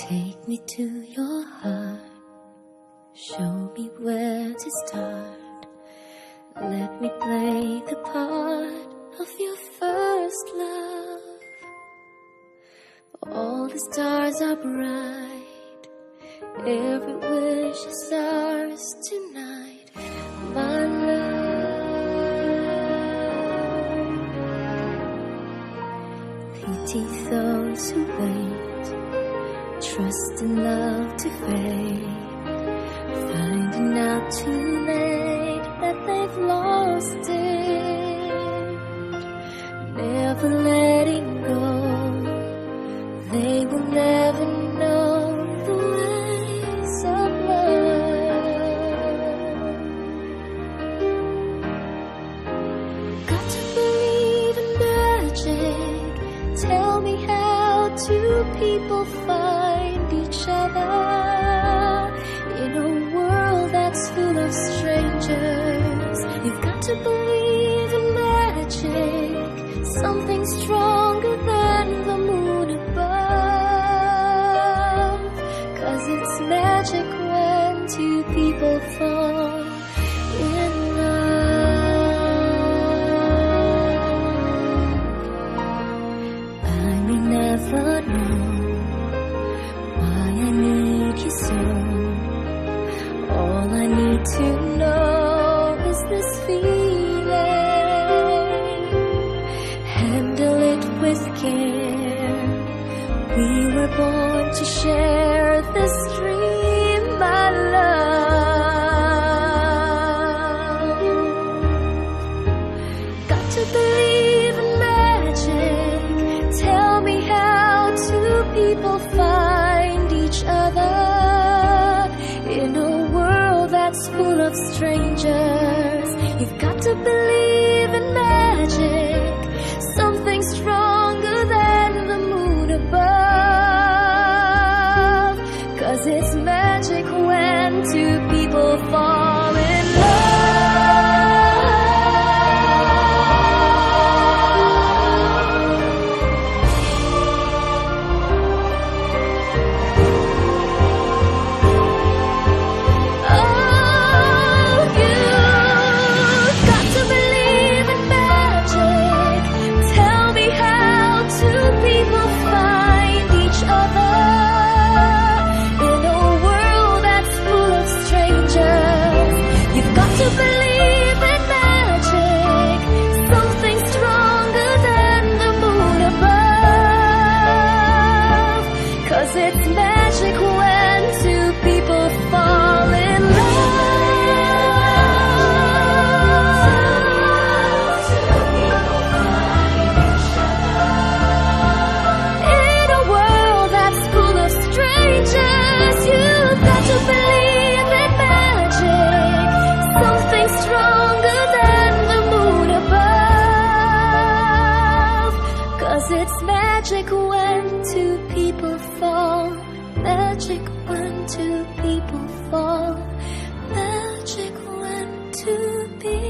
Take me to your heart, show me where to start. Let me play the part of your first love. All the stars are bright, every wish is ours tonight, my love. Pity those who wait, trust in love to fade, finding out too late that they've lost it. Never letting go, they will never know the ways of love. Got to believe in magic. Tell me how two people find each other in a world that's full of strangers. You've got to believe in magic, something stronger than the moon above. 'Cause it's magic when two people fall in love. I may never know why I need you so. All I need to know is this feeling. Handle it with care. We were born to share this dream, my love. Got to believe in magic. Tell me how two people find each other in a world that's full of strangers. You've got to believe in magic, something stronger than the moon above. 'Cause it's magic when two people fall in It's magic when two people fall. Magic when two people fall. Magic when two people